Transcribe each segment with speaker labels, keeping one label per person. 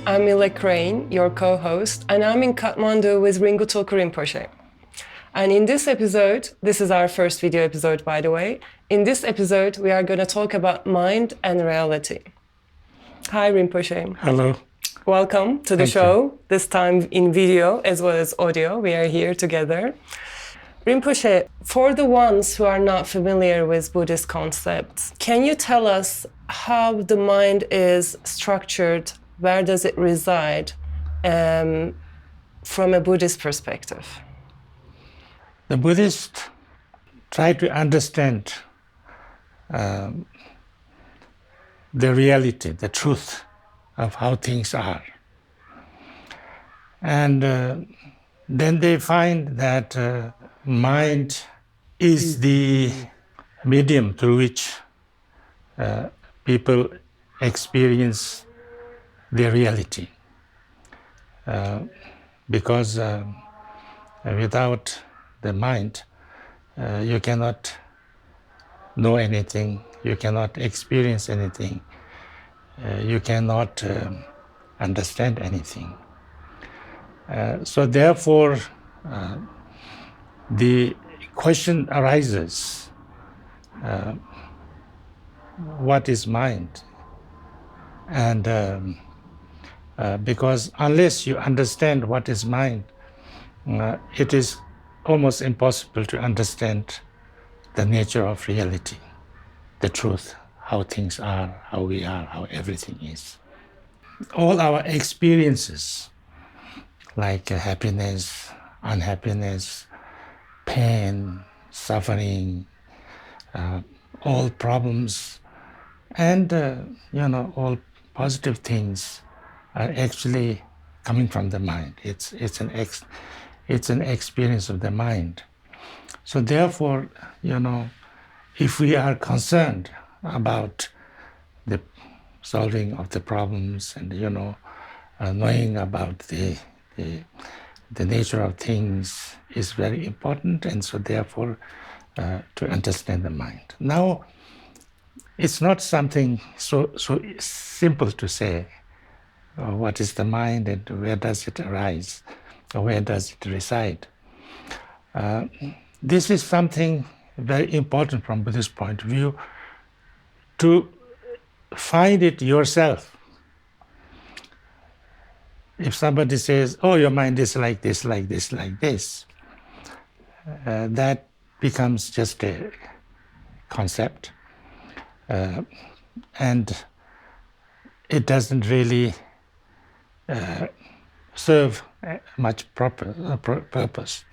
Speaker 1: I'm Ela Crain, your co-host, and I'm in Kathmandu with Ringu Tulku Rinpoche. And in this episode, this is our first video episode, by the way. In this episode, we are going to talk about mind and reality. Hi, Rinpoche.
Speaker 2: Hello.
Speaker 1: Welcome to the show, this time in video as well as audio. We are here together. Rinpoche, for the ones who are not familiar with Buddhist concepts, can you tell us how the mind is structured? Where does it reside from a Buddhist perspective?
Speaker 2: The Buddhists try to understand the reality, the truth of how things are. And then they find that mind is the medium through which people experience their reality. Because without the mind, you cannot know anything, you cannot experience anything, you cannot understand anything. So therefore, the question arises, what is mind? And because unless you understand what is mind, it is almost impossible to understand the nature of reality, the truth, how things are, how we are, how everything is. All our experiences, like happiness, unhappiness, pain, suffering, all problems, and all positive things are actually coming from the mind. It's an experience of the mind. So therefore, if we are concerned about the solving of the problems and knowing about the nature of things is very important, and so therefore to understand the mind. Now, it's not something so simple to say what is the mind and where does it arise or where does it reside. This is something very important from Buddhist point of view, to find it yourself. If somebody says, oh, your mind is like this, like this, like this, that becomes just a concept. And it doesn't really serve much purpose.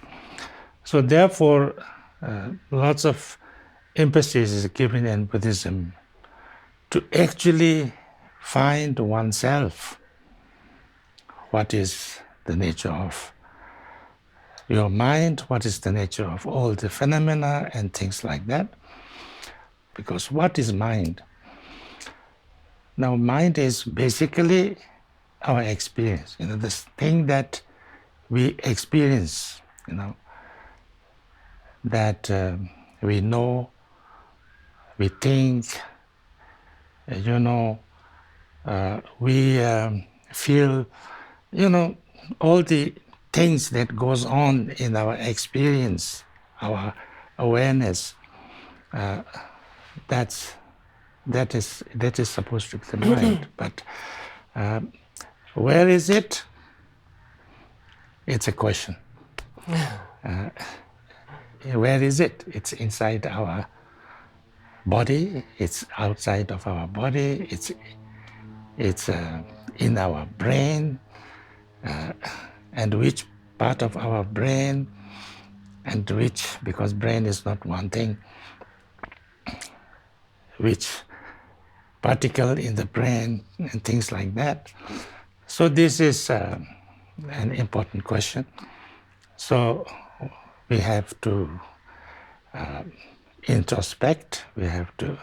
Speaker 2: So therefore, lots of emphasis is given in Buddhism to actually find oneself. What is the nature of your mind? What is the nature of all the phenomena and things like that? Because what is mind? Now, mind is basically our experience, this thing that we experience, that we know, we think, we feel, all the things that goes on in our experience, our awareness. That is supposed to be the mind. But where is it? It's a question. Where is it? It's inside our body. It's outside of our body. It's in our brain. And which part of our brain, and which, because brain is not one thing, which particle in the brain and things like that. So this is an important question. So we have to introspect, we have to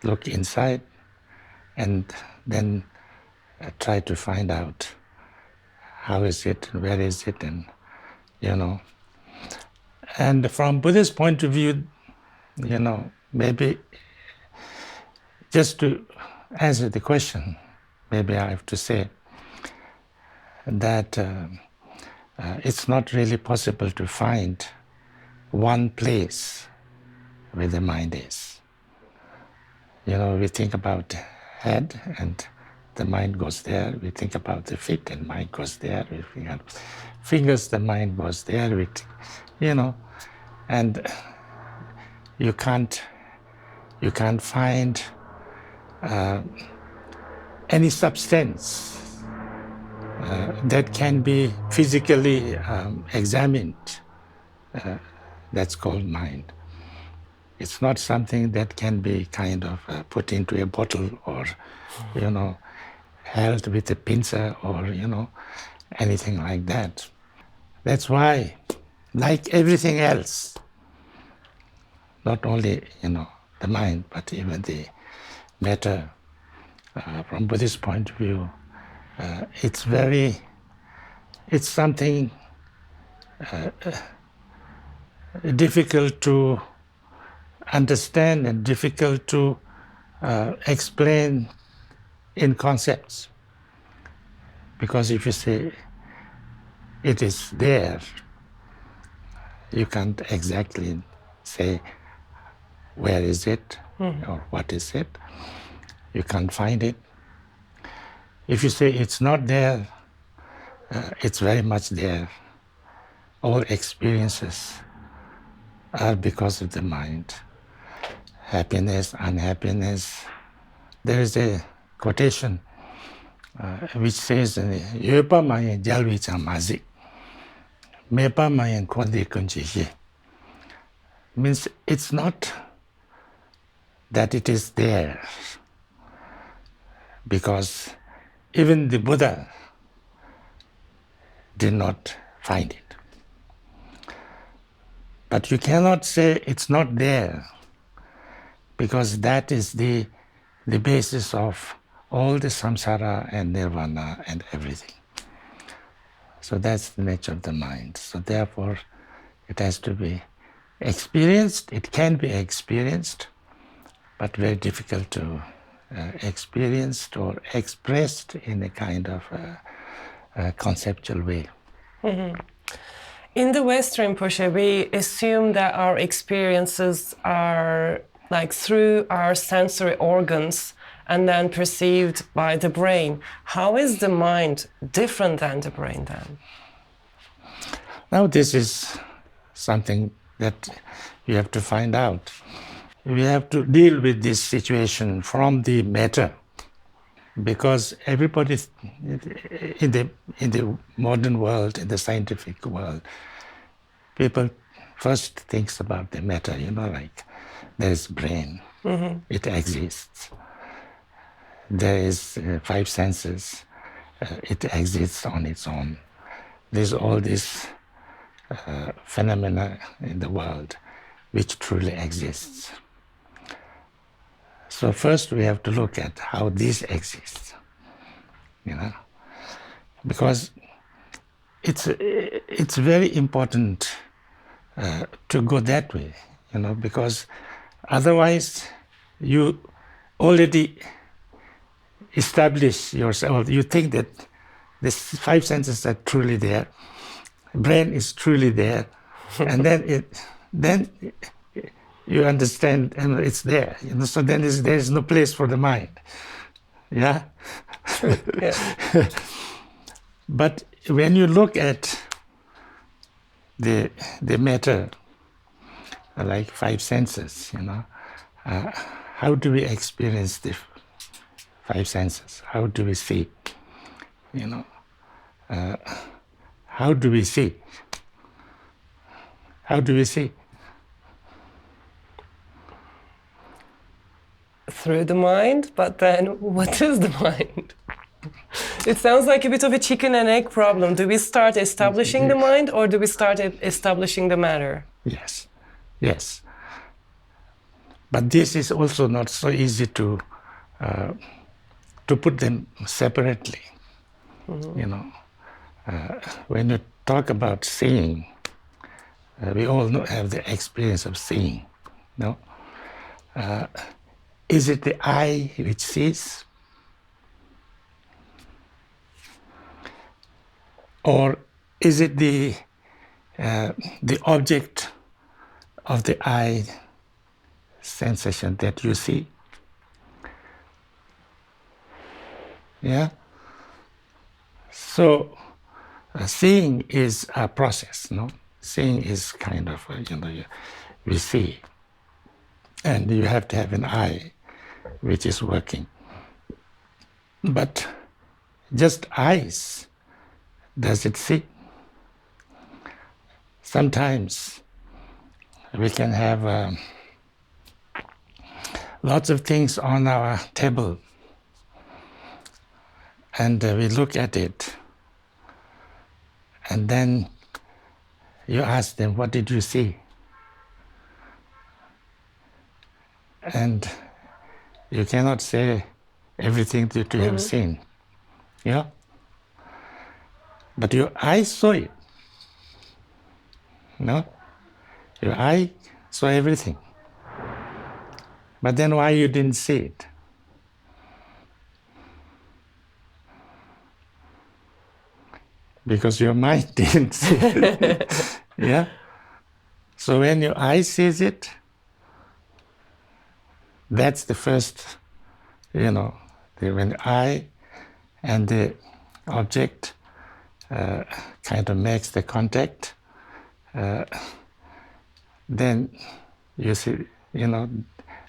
Speaker 2: look inside and then try to find out how is it, where is it, and And from Buddhist point of view, maybe just to answer the question, maybe I have to say that it's not really possible to find one place where the mind is. You know, we think about the head and the mind goes there. We think about the feet and mind goes there. We think about fingers, the mind goes there. You know, and you can't find any substance that can be physically examined. That's called mind. It's not something that can be kind of put into a bottle or, you know, held with a pincer or, you know, anything like that. That's why, like everything else, not only, you know, the mind, but even the matter, from Buddhist point of view, it's something difficult to understand and difficult to explain in concepts. Because if you say it is there, you can't exactly say where is it or what is it. You can't find it. If you say it's not there, it's very much there. All experiences are because of the mind. Happiness, unhappiness. There is a quotation which says, Yepa mayen jalvi cha mazik, mepa mayen kondi kunji. Means it's not that it is there, because even the Buddha did not find it. But you cannot say it's not there, because that is the basis of all the samsara and nirvana and everything. So that's the nature of the mind. So therefore, it has to be experienced. It can be experienced, but very difficult to experienced or expressed in a kind of conceptual way.
Speaker 1: In the West, Rinpoche, we assume that our experiences are like through our sensory organs and then perceived by the brain. How is the mind different than the brain then?
Speaker 2: Now this is something that you have to find out. We have to deal with this situation from the matter, because everybody in the modern world, in the scientific world, people first thinks about the matter, you know, like there is brain, it exists. There is five senses, it exists on its own. There's all these phenomena in the world which truly exists. So first we have to look at how this exists, you know, because it's very important to go that way, you know, because otherwise you already establish yourself. You think that the five senses are truly there, brain is truly there, and then you understand, and it's there. You know, so then there is no place for the mind. Yeah.
Speaker 1: True. Yeah.
Speaker 2: But when you look at the matter, like five senses, you know, how do we experience the five senses? How do we see? You know, how do we see? How do we see?
Speaker 1: Through the mind, but then what is the mind? It sounds like a bit of a chicken and egg problem. Do we start establishing the mind, or do we start establishing the matter?
Speaker 2: Yes, yes. But this is also not so easy to put them separately. You know, when you talk about seeing, we all have the experience of seeing. No, is it the eye which sees? Or is it the object of the eye sensation that you see? Yeah? So seeing is a process, no? Seeing is kind of, we see. And you have to have an eye which is working. But just eyes, does it see? Sometimes we can have lots of things on our table, and we look at it, and then you ask them, what did you see? And you cannot say everything that you have seen. Yeah? But your eyes saw it. No? Your eye saw everything. But then why you didn't see it? Because your mind didn't see it. Yeah? So when your eye sees it, that's the first, when the eye and the object kind of makes the contact, then you see,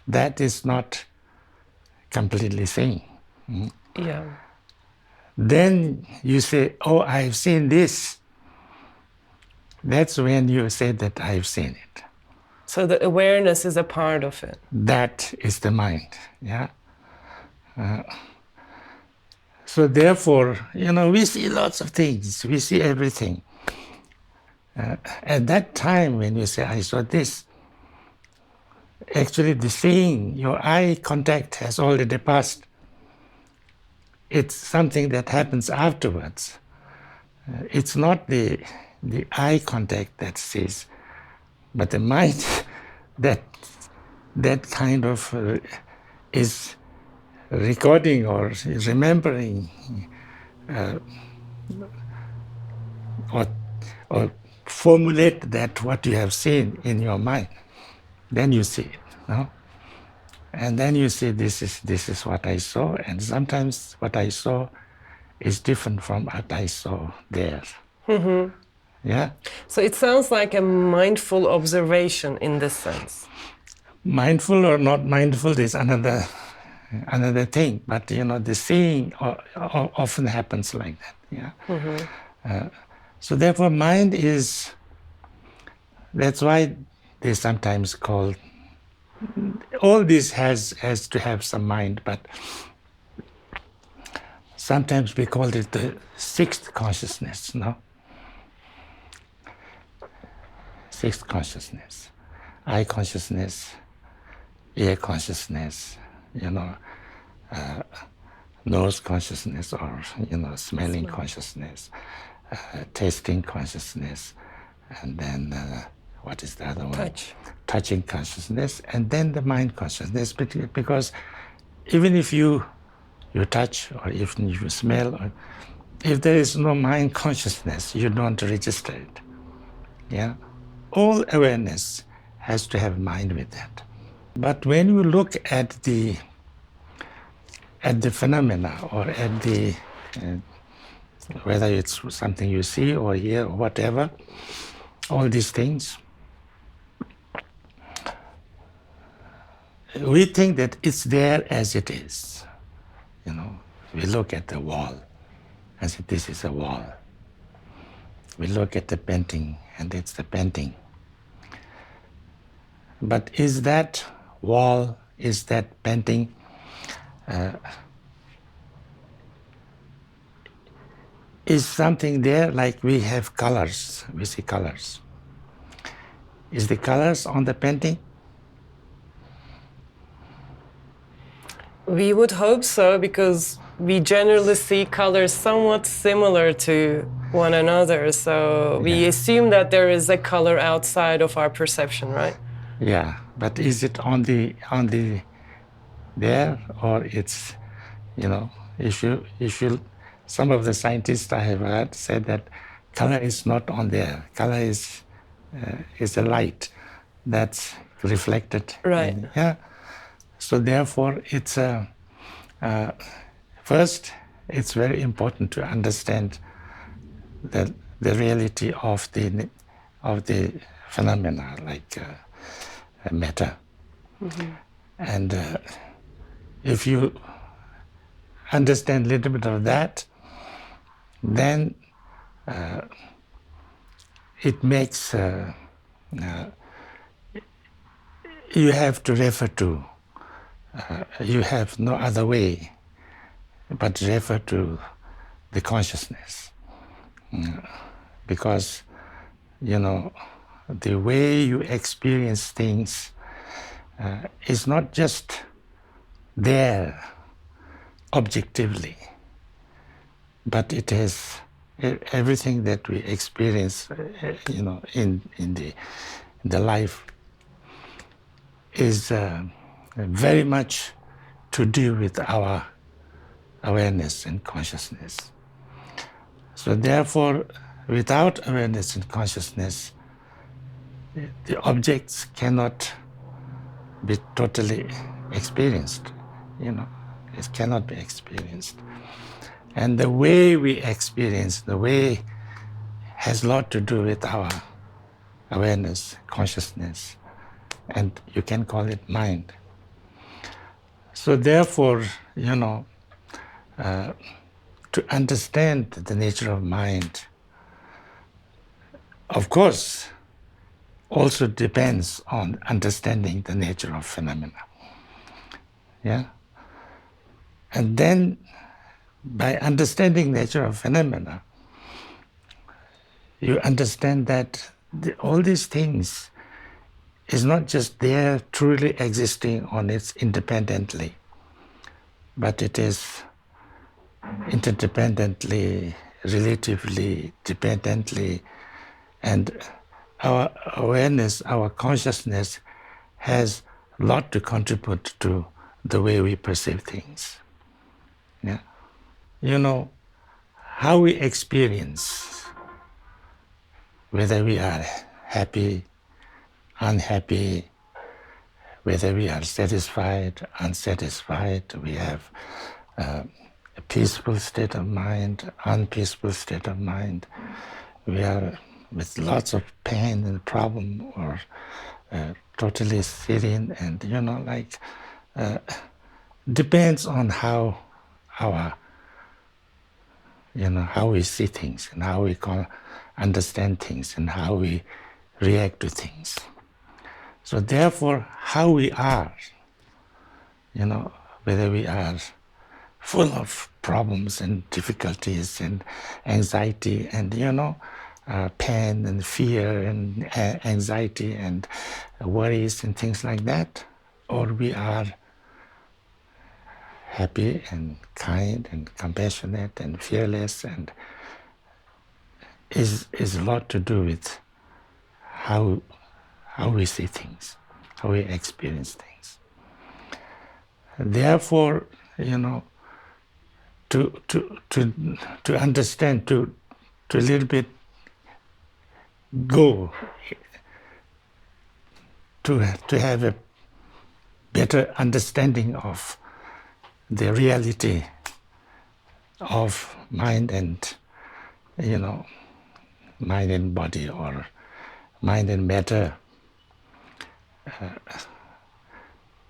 Speaker 2: that is not completely seeing.
Speaker 1: Yeah.
Speaker 2: Then you say, oh, I've seen this. That's when you say that I've seen it.
Speaker 1: So the awareness is a part of it.
Speaker 2: That is the mind, yeah? So therefore, we see lots of things. We see everything. At that time when you say, I saw this, actually the seeing, your eye contact has already passed. It's something that happens afterwards. It's not the eye contact that sees, but the mind that kind of is recording or remembering or formulate that what you have seen in your mind. Then you see it, no? And then you see this is what I saw, and sometimes what I saw is different from what I saw there.
Speaker 1: Mm-hmm.
Speaker 2: Yeah?
Speaker 1: So it sounds like a mindful observation in this sense.
Speaker 2: Mindful or not mindful is another thing, but the seeing often happens like that. Yeah.
Speaker 1: Mm-hmm.
Speaker 2: So therefore, mind is. That's why they sometimes call. All this has to have some mind, but sometimes we call it the sixth consciousness. No. Sixth consciousness, eye consciousness, ear consciousness, nose consciousness, or smelling consciousness, tasting consciousness, and then what is the other one?
Speaker 1: Touch.
Speaker 2: Touching consciousness, and then the mind consciousness. Because even if you touch, or even if you smell, or if there is no mind consciousness, you don't register it. Yeah. All awareness has to have mind with that. But when you look at the phenomena, or at the whether it's something you see or hear or whatever, all these things, we think that it's there as it is. We look at the wall and say, this is a wall. We look at the painting and it's the painting. But is that wall, is that painting is something there like we have colors, we see colors. Is the colors on the painting?
Speaker 1: We would hope so, because we generally see colors somewhat similar to one another. So we assume that there is a color outside of our perception, right?
Speaker 2: Yeah, but is it on the there, or it's, if you some of the scientists I have heard said that color is not on there. Color is a light that's reflected.
Speaker 1: Right.
Speaker 2: So therefore, it's first, it's very important to understand the reality of the phenomena like matter. Mm-hmm. And if you understand a little bit of that, then it makes you have to refer to, you have no other way but refer to the consciousness. Because, the way you experience things is not just there objectively, but it is everything that we experience, in the life is very much to do with our awareness and consciousness. So therefore, without awareness and consciousness, the objects cannot be totally experienced. It cannot be experienced. And the way we experience, the way has a lot to do with our awareness, consciousness, and you can call it mind. So therefore, to understand the nature of mind, of course, also depends on understanding the nature of phenomena. And then, by understanding nature of phenomena, you understand that all these things is not just there truly existing on its independently, but it is interdependently, relatively, dependently, and our awareness, our consciousness has a lot to contribute to the way we perceive things. How we experience, whether we are happy, unhappy, whether we are satisfied, unsatisfied, we have a peaceful state of mind, unpeaceful state of mind, we are with lots of pain and problem, or totally serene, and depends on how our how we see things and how we understand things and how we react to things. So therefore, how we are, whether we are full of problems and difficulties and anxiety and pain and fear and anxiety and worries and things like that, or we are happy and kind and compassionate and fearless, and is a lot to do with how we see things, how we experience things. Therefore, to understand, to a little bit go to have a better understanding of the reality of mind and mind and body, or mind and matter,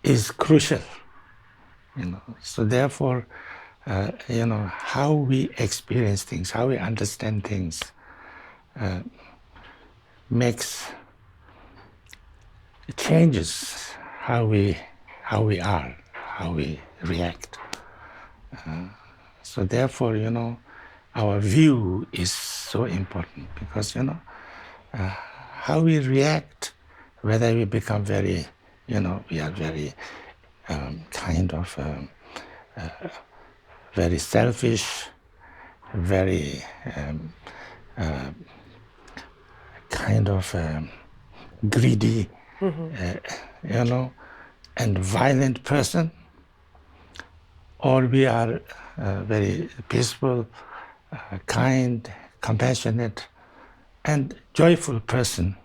Speaker 2: is crucial. So therefore, how we experience things, how we understand things, changes how we are, how we react. So therefore, our view is so important, because how we react, whether we become very, we are very kind of very selfish, very kind of greedy, and violent person, or we are very peaceful, kind, compassionate, and joyful person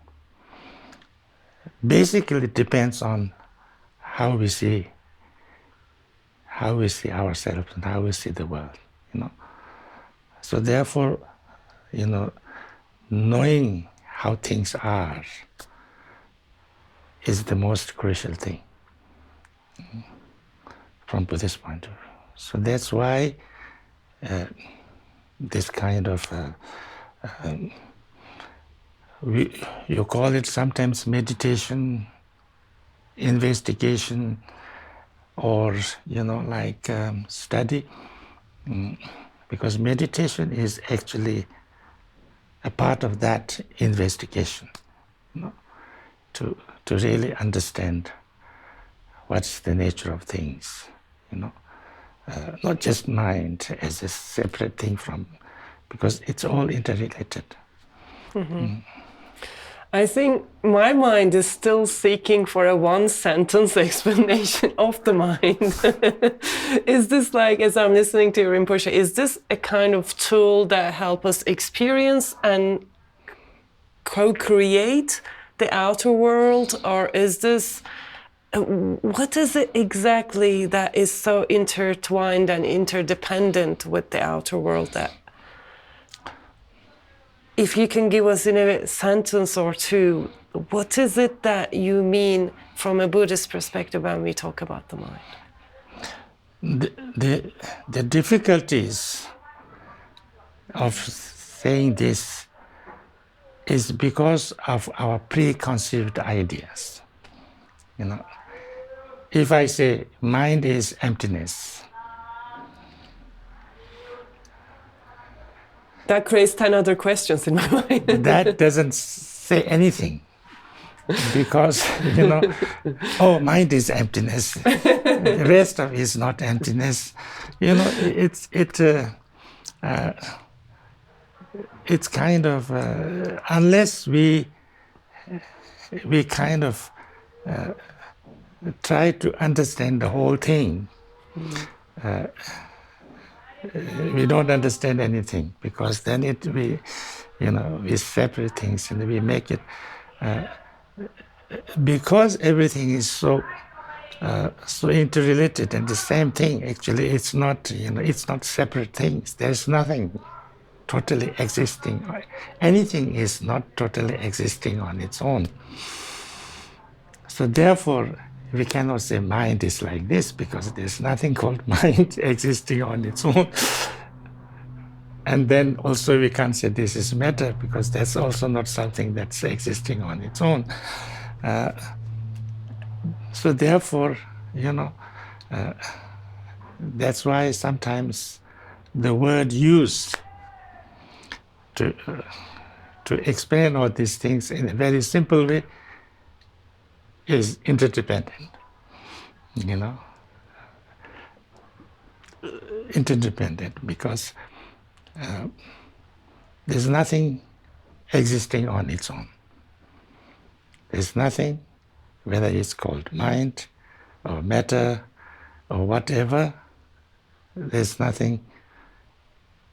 Speaker 2: basically depends on how we see ourselves and how we see the world, So therefore, knowing how things are is the most crucial thing from Buddhist point of view. So that's why this kind of you call it sometimes meditation, investigation, or study, because meditation is actually a part of that investigation, to really understand what's the nature of things, not just mind as a separate thing because it's all interrelated.
Speaker 1: Mm-hmm. I think my mind is still seeking for a one-sentence explanation of the mind. Is this as I'm listening to Rinpoche, is this a kind of tool that helps us experience and co-create the outer world? Or is this, what is it exactly that is so intertwined and interdependent with the outer world that, if you can give us in a sentence or two, what is it that you mean from a Buddhist perspective when we talk about the mind?
Speaker 2: The difficulties of saying this is because of our preconceived ideas. If I say mind is emptiness,
Speaker 1: that creates 10 other questions in my mind.
Speaker 2: That doesn't say anything, because mind is emptiness. The rest of it is not emptiness. It's kind of unless we kind of try to understand the whole thing. We don't understand anything, because then we separate things and we make it because everything is so interrelated and the same thing. Actually, it's not separate things. There's nothing totally existing. Anything is not totally existing on its own. So therefore, we cannot say mind is like this, because there's nothing called mind existing on its own. And then also we can't say this is matter, because that's also not something that's existing on its own. So therefore, that's why sometimes the word used to explain all these things in a very simple way is interdependent. Interdependent, because there's nothing existing on its own. There's nothing, whether it's called mind or matter or whatever, there's nothing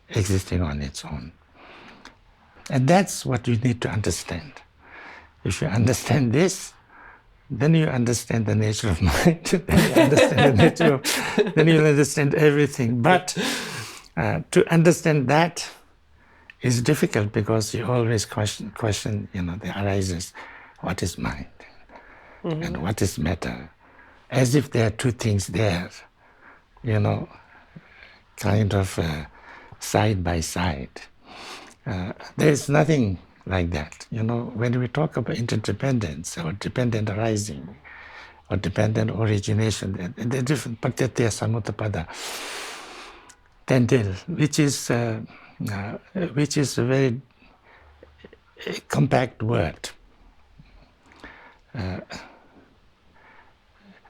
Speaker 2: existing on its own. And that's what you need to understand. If you understand this, then you understand the nature of mind. Then you'll understand everything. But to understand that is difficult, because you always question, the arises, what is mind? Mm-hmm. And what is matter? As if there are two things there, kind of side by side. There's nothing like that. When we talk about interdependence or dependent arising or dependent origination, they're different. Patyatya samutpada, tendil, which is a very compact word.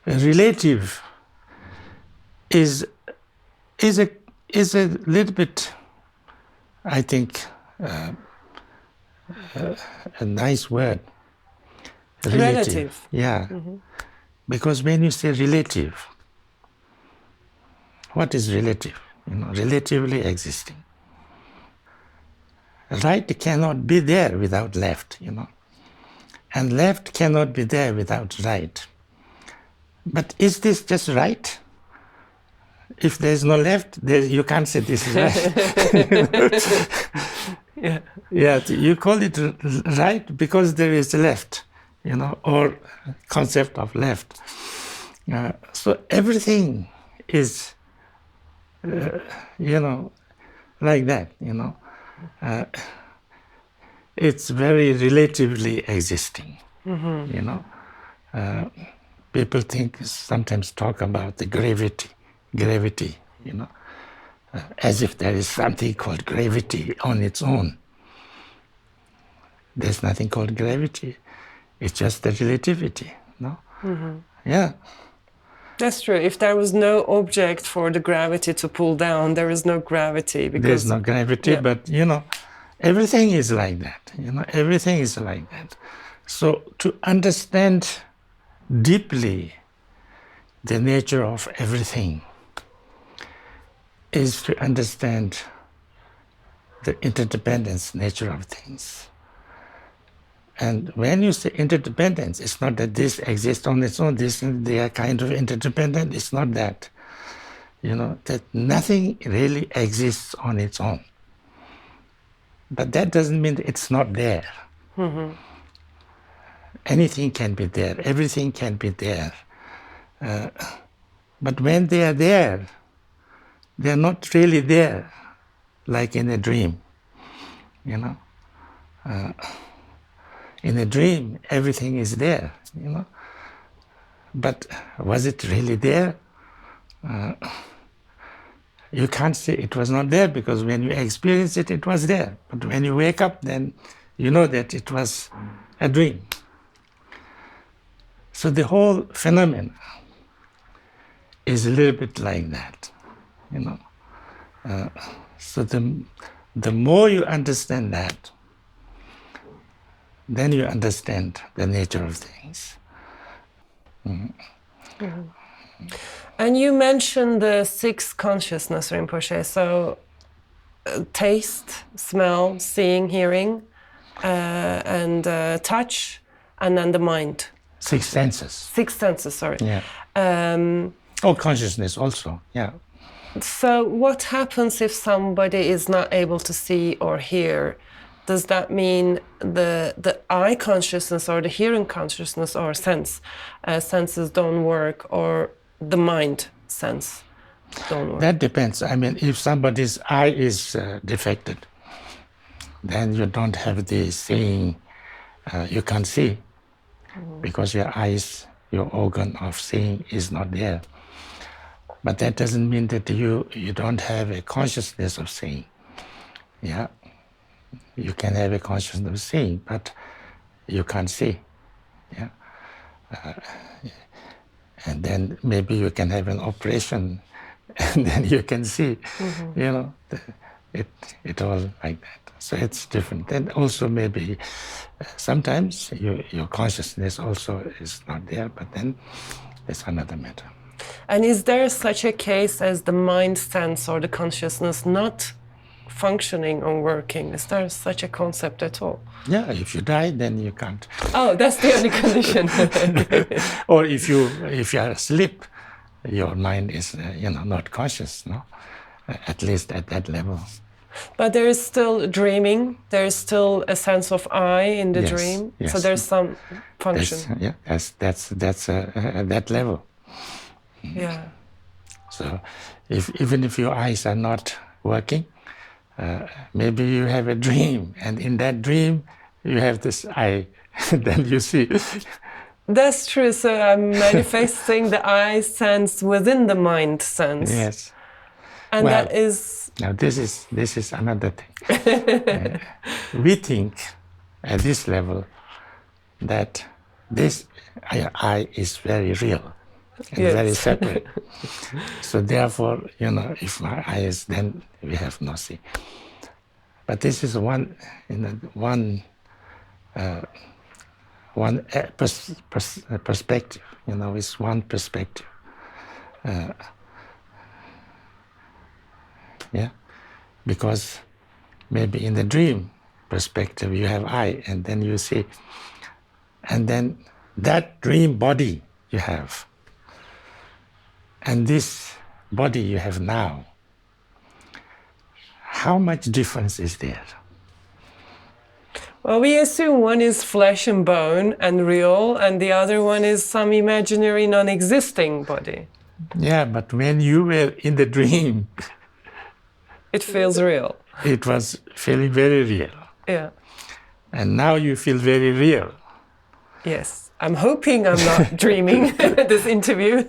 Speaker 2: Relative is a little bit, I think, a nice word.
Speaker 1: Relative.
Speaker 2: Yeah. Mm-hmm. Because when you say relative, what is relative? Relatively existing. right cannot be there without left, and left cannot be there without right. But is this just right? If there's no left, you can't say this is right.
Speaker 1: Yeah.
Speaker 2: Yeah, you call it right because there is left, or concept of left. So everything is, like that, it's very relatively existing, people sometimes talk about the gravity, as if there is something called gravity on its own. There's nothing called gravity. It's just the relativity, no? Yeah.
Speaker 1: That's true. If there was no object for the gravity to pull down, there is no gravity. Because
Speaker 2: there's no gravity,
Speaker 1: yeah.
Speaker 2: But, everything is like that. Everything is like that. So to understand deeply the nature of everything is to understand the interdependence nature of things. And when you say interdependence, it's not that this exists on its own, they are kind of interdependent, it's not that. That nothing really exists on its own. But that doesn't mean it's not there. Anything can be there, everything can be there. But when they are there, they're not really there, like in a dream. In a dream, everything is there, But was it really there? You can't say it was not there, because when you experience it, it was there. But when you wake up, then you know that it was a dream. So the whole phenomenon is a little bit like that, So the more you understand that, then you understand the nature of things.
Speaker 1: And you mentioned the six consciousness, Rinpoche. So taste, smell, seeing, hearing, and touch, and then the mind.
Speaker 2: Six senses.
Speaker 1: Six senses, sorry.
Speaker 2: Yeah. Consciousness also, yeah.
Speaker 1: So what happens if somebody is not able to see or hear? Does that mean the eye consciousness or the hearing consciousness or senses don't work, or the mind sense don't work?
Speaker 2: That depends. I mean, if somebody's eye is defected, then you don't have the seeing, you can't see, because your eyes, your organ of seeing is not there. But that doesn't mean that you don't have a consciousness of seeing. Yeah, you can have a consciousness of seeing, but you can't see. Yeah, and then maybe you can have an operation, and then you can see. It all like that. So it's different. And also maybe sometimes your consciousness also is not there, but then it's another matter.
Speaker 1: And is there such a case as the mind sense or the consciousness not functioning or working? Is there such a concept at all?
Speaker 2: Yeah, if you die, then you can't.
Speaker 1: Oh, that's the only condition.
Speaker 2: Or if you are asleep, your mind is not conscious, no? At least at that level.
Speaker 1: But there is still dreaming. There is still a sense of I in the
Speaker 2: Yes,
Speaker 1: dream.
Speaker 2: yes.
Speaker 1: So there's some function.
Speaker 2: That's that level.
Speaker 1: Yeah.
Speaker 2: So even if your eyes are not working, maybe you have a dream, and in that dream you have this eye, then you see.
Speaker 1: That's true. So I'm manifesting the I sense within the mind sense.
Speaker 2: Yes.
Speaker 1: And
Speaker 2: well,
Speaker 1: that is...
Speaker 2: Now this is another thing. We think at this level that this I is very real and very separate. So therefore, if my eye is, then we have no see. But this is one perspective. It's one perspective. Yeah, because maybe in the dream perspective, you have I, and then you see, and then that dream body you have, and this body you have now, how much difference is there?
Speaker 1: Well, we assume one is flesh and bone and real, and the other one is some imaginary non-existing body.
Speaker 2: Yeah, but when you were in the dream,
Speaker 1: it feels real.
Speaker 2: It was feeling very real.
Speaker 1: Yeah.
Speaker 2: And now you feel very real.
Speaker 1: Yes. I'm hoping I'm not dreaming this interview.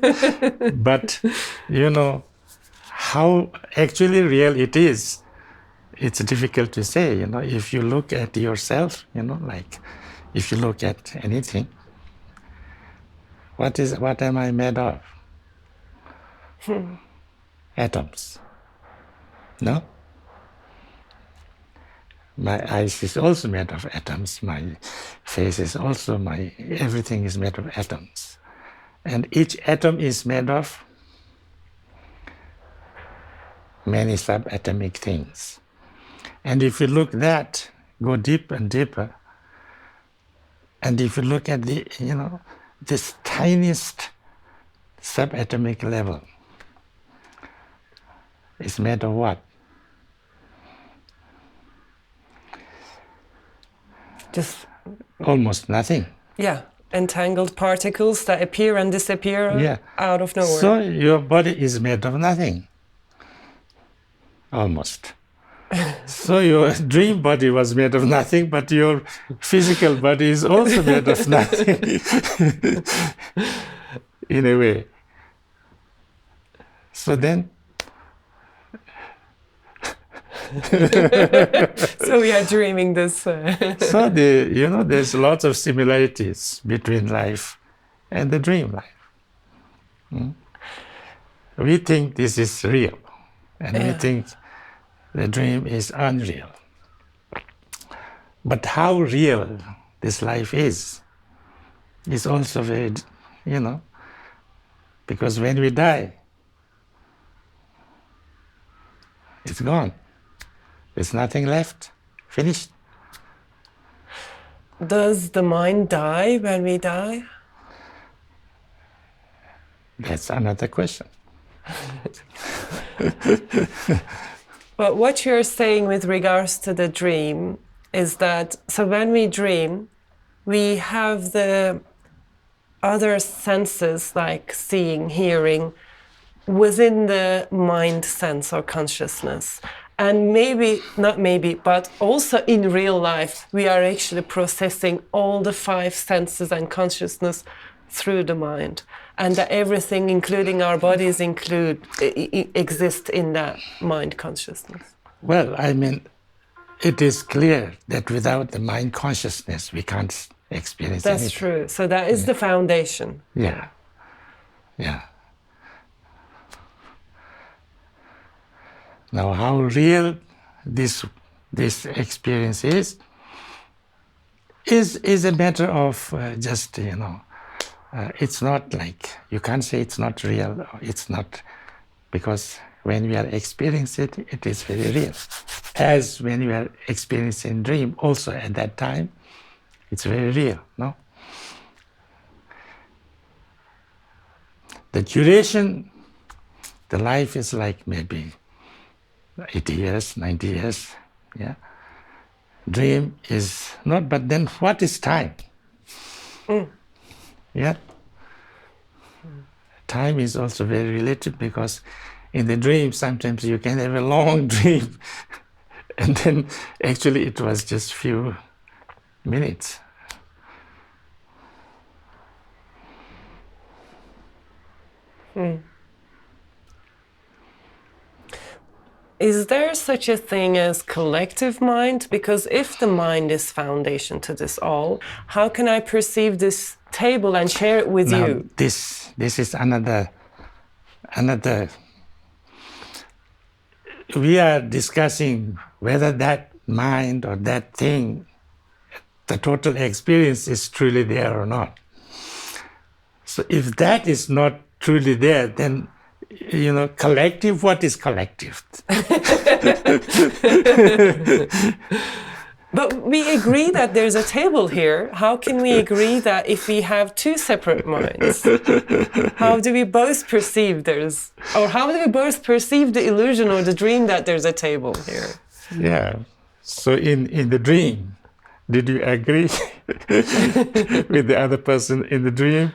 Speaker 2: But, you know, how actually real it is, it's difficult to say. You know, if you look at yourself, you know, like if you look at anything, what am I made of? Atoms. No? My eyes is also made of atoms. My face is also everything is made of atoms. And each atom is made of many subatomic things. And if you look that, go deeper and deeper, and if you look at the, you know, this tiniest subatomic level, it's made of what?
Speaker 1: Just
Speaker 2: almost nothing.
Speaker 1: Yeah, entangled particles that appear and disappear out of nowhere.
Speaker 2: So your body is made of nothing, almost. So your dream body was made of nothing, but your physical body is also made of nothing, in a way. So then,
Speaker 1: so we are dreaming this.
Speaker 2: So you know, there's lots of similarities between life and the dream life. We think this is real, and we think the dream is unreal. But how real this life is also very, you know, because when we die, it's gone. There's nothing left. Finished.
Speaker 1: Does the mind die when we die?
Speaker 2: That's another question.
Speaker 1: But what you're saying with regards to the dream is that, so when we dream, we have the other senses like seeing, hearing, within the mind sense or consciousness. And maybe, not maybe, but also in real life, we are actually processing all the 5 senses and consciousness through the mind. And that everything, including our bodies, exist in that mind consciousness.
Speaker 2: Well, I mean, it is clear that without the mind consciousness, we can't experience anything.
Speaker 1: That's true. So that is the foundation.
Speaker 2: Yeah. Yeah. Now, how real this experience is a matter of just, you know, it's not like, you can't say it's not real, or it's not, because when we are experiencing it, it is very real. As when we are experiencing dream, also at that time, it's very real, no? The duration, the life is like maybe 80 years, 90 years, yeah? Dream is not, but then what is time? Yeah? Time is also very relative, because in the dream, sometimes you can have a long dream, and then actually it was just few minutes.
Speaker 1: Is there such a thing as collective mind? Because if the mind is foundation to this all, how can I perceive this table and share it with you?
Speaker 2: This is another. We are discussing whether that mind or that thing, the total experience is truly there or not. So if that is not truly there, then, you know, collective, what is collective?
Speaker 1: But we agree that there's a table here. How can we agree that if we have two separate minds, how do we both perceive how do we both perceive the illusion or the dream that there's a table here?
Speaker 2: Yeah. So in the dream, did you agree with the other person in the dream?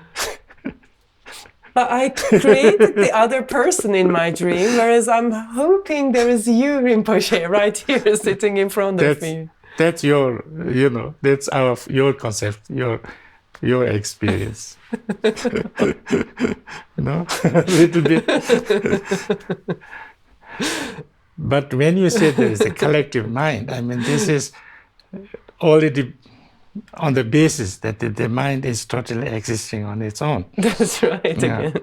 Speaker 1: But I created the other person in my dream, whereas I'm hoping there is you, Rinpoche, right here sitting in front of me.
Speaker 2: That's your, that's your concept, your experience. A little bit. But when you say there is a collective mind, I mean, this is already on the basis that the mind is totally existing on its own.
Speaker 1: That's right. Again.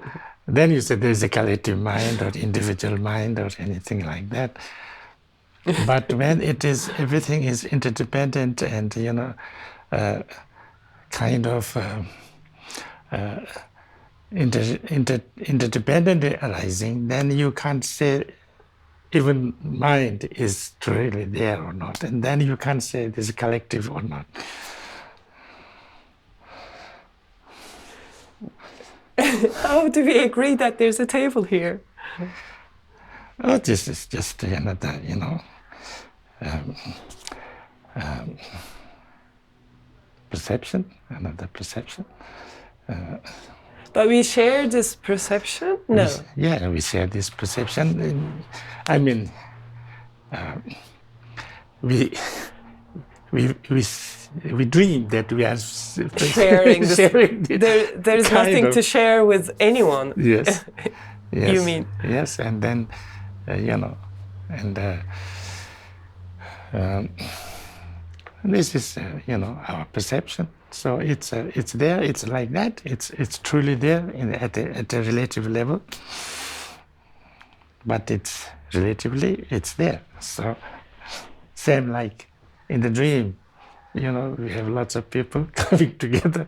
Speaker 2: Then you say there is a collective mind or individual mind or anything like that. But when everything is interdependent and kind of interdependent arising, then you can't say even mind is truly there or not, and then you can't say it is collective or not.
Speaker 1: How do we agree that there's a table here?
Speaker 2: Oh, this is just another, perception, another perception.
Speaker 1: But we share this perception? No.
Speaker 2: We share this perception. I mean, we dream that we are
Speaker 1: sharing this. There is nothing to share with anyone.
Speaker 2: Yes. Yes.
Speaker 1: You mean?
Speaker 2: Yes, and then, this is, our perception. So it's there. It's like that. It's truly there at a relative level. But it's there. So same like in the dream, we have lots of people coming together.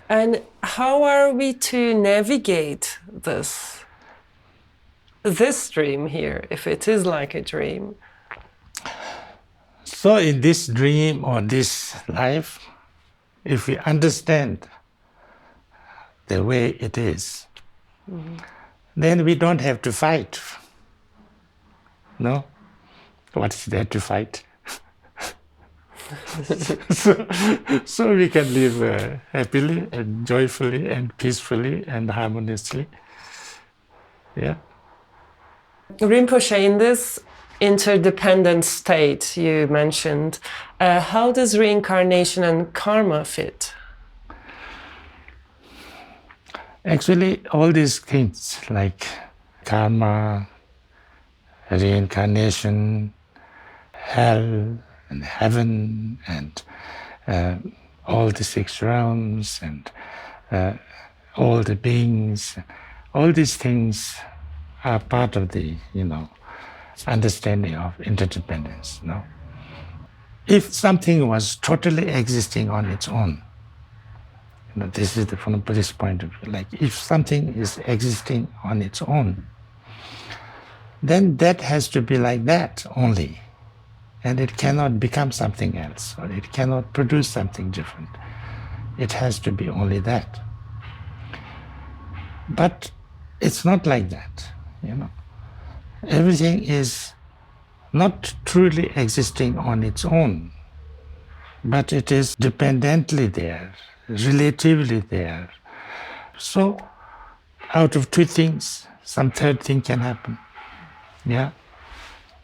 Speaker 1: And how are we to navigate this dream here, if it is like a dream?
Speaker 2: So in this dream or this life, if we understand the way it is, then we don't have to fight. No? What is there to fight? so we can live happily and joyfully and peacefully and harmoniously. Yeah.
Speaker 1: Rinpoche, in this interdependent state you mentioned, how does reincarnation and karma fit?
Speaker 2: Actually, all these things like karma, reincarnation, hell, and heaven, and all the 6 realms, and all the beings, all these things are part of the, understanding of interdependence. No? If something was totally existing on its own, this is from a Buddhist point of view, like if something is existing on its own, then that has to be like that only. And it cannot become something else, or it cannot produce something different. It has to be only that. But it's not like that, Everything is not truly existing on its own, but it is dependently there, relatively there. So, out of 2 things, some third thing can happen. Yeah.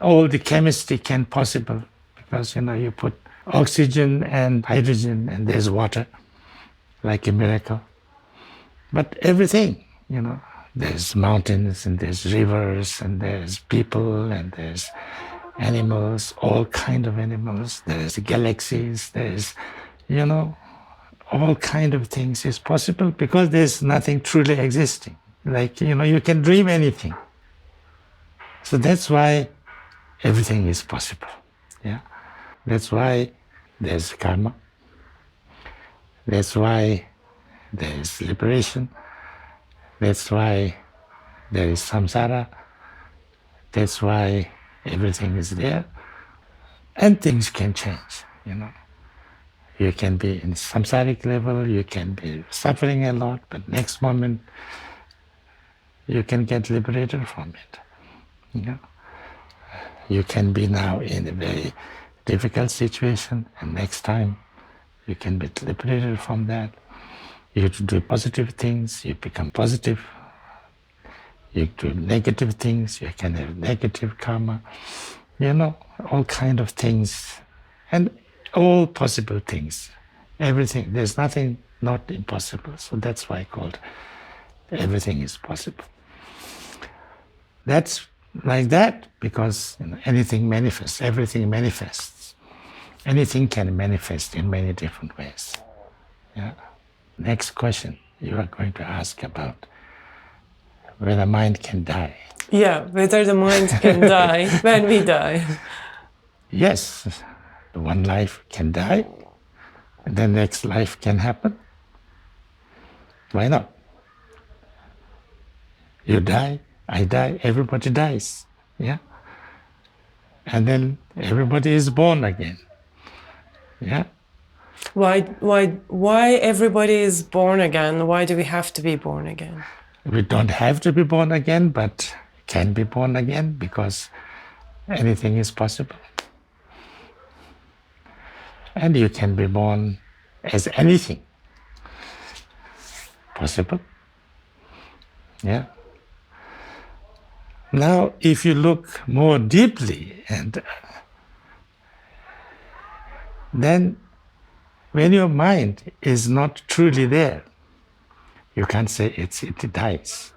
Speaker 2: All the chemistry can possible because, you put oxygen and hydrogen and there's water, like a miracle. But everything, there's mountains and there's rivers and there's people and there's animals, all kind of animals. There's galaxies, there's, all kind of things is possible because there's nothing truly existing. Like, you can dream anything. So that's why everything is possible. Yeah, that's why there's karma. That's why there is liberation. That's why there is samsara. That's why everything is there. And things can change, You can be in samsaric level, you can be suffering a lot, but next moment you can get liberated from it. You can be now in a very difficult situation, and next time you can be liberated from that. You do positive things, you become positive. You do negative things, you can have negative karma. All kind of things, and all possible things. Everything, there's nothing not impossible. So that's why I called everything is possible. That's like that because anything manifests, everything manifests. Anything can manifest in many different ways. Yeah. Next question you are going to ask about whether mind can die.
Speaker 1: Yeah, whether the mind can die when we die.
Speaker 2: Yes, one life can die, and the next life can happen. Why not? You die, I die, everybody dies. Yeah? And then everybody is born again. Yeah?
Speaker 1: Why everybody is born again? Why do we have to be born again?
Speaker 2: We don't have to be born again, but can be born again because anything is possible. And you can be born as anything. Possible. Yeah. Now, if you look more deeply, and then when your mind is not truly there, you can't say it dies.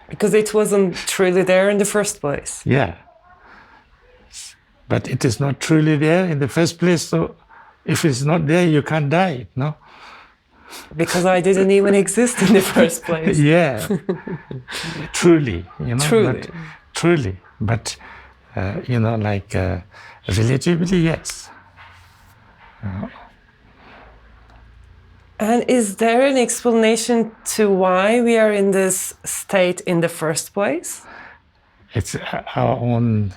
Speaker 1: Because it wasn't truly there in the first place.
Speaker 2: Yeah. But it is not truly there in the first place, so if it's not there, you can't die, no?
Speaker 1: Because I didn't even exist in the first place.
Speaker 2: Yeah. Truly,
Speaker 1: Truly.
Speaker 2: Truly. But, relatively, yes.
Speaker 1: And is there an explanation to why we are in this state in the first place?
Speaker 2: It's our own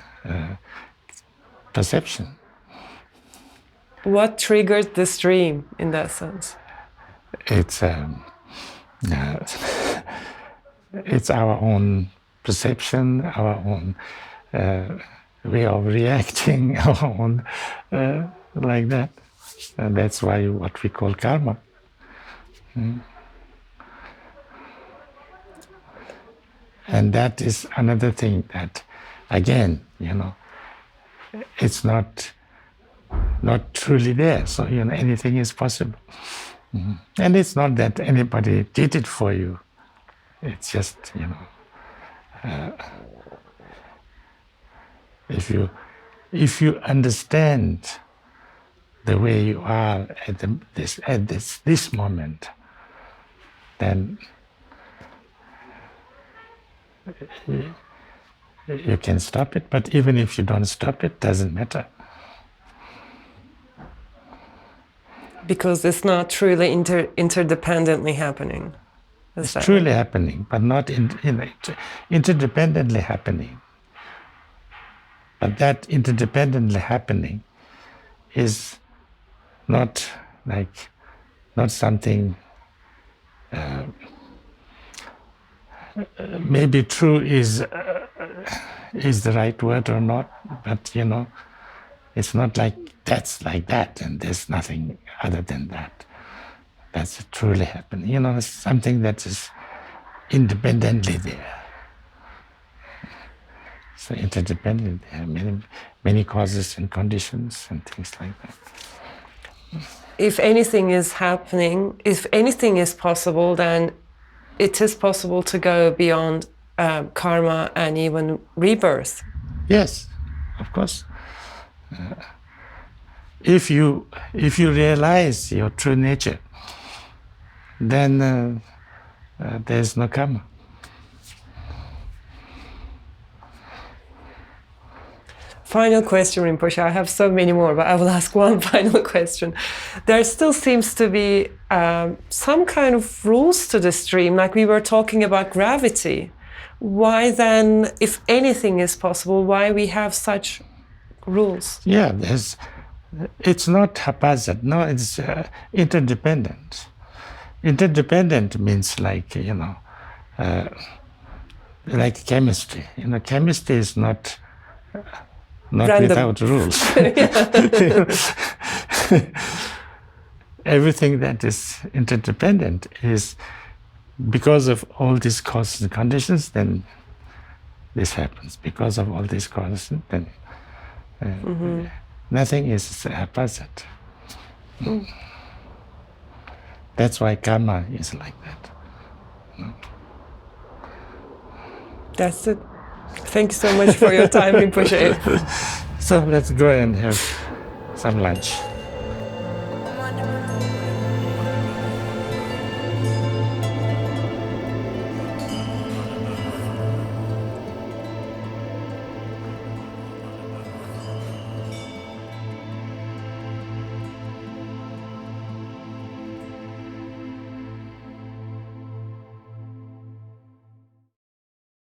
Speaker 2: perception.
Speaker 1: What triggered this dream in that sense?
Speaker 2: It's our own perception, our own way of reacting, our own like that. And that's why what we call karma. And that is another thing that, again, it's not truly there. So, anything is possible. And it's not that anybody did it for you. It's just, if you understand the way you are at this moment, then you can stop it. But even if you don't stop it, doesn't matter.
Speaker 1: Because it's not truly interdependently happening.
Speaker 2: It's truly happening, but not interdependently happening. But that interdependently happening is not something. Maybe true is the right word or not, but it's not that's like that, and there's nothing other than that. That's truly happening. It's something that is independently there. So interdependent, there are many causes and conditions and things like that.
Speaker 1: If anything is happening, if anything is possible, then it is possible to go beyond karma and even rebirth.
Speaker 2: Yes, of course. If you realize your true nature, then there's no karma.
Speaker 1: Final question, Rinpoche. I have so many more, but I will ask one final question. There still seems to be some kind of rules to the stream, like we were talking about gravity. Why then, if anything is possible, why we have such rules?
Speaker 2: Yeah, it's not haphazard. No, it's interdependent. Interdependent means like, like chemistry. Chemistry is not
Speaker 1: Random.
Speaker 2: without rules. Everything that is interdependent is because of all these causes and conditions, then this happens. Because of all these causes, then nothing is haphazard. That's why karma is like that.
Speaker 1: That's it. Thank you so much for your time, Rinpoche.
Speaker 2: So let's go and have some lunch.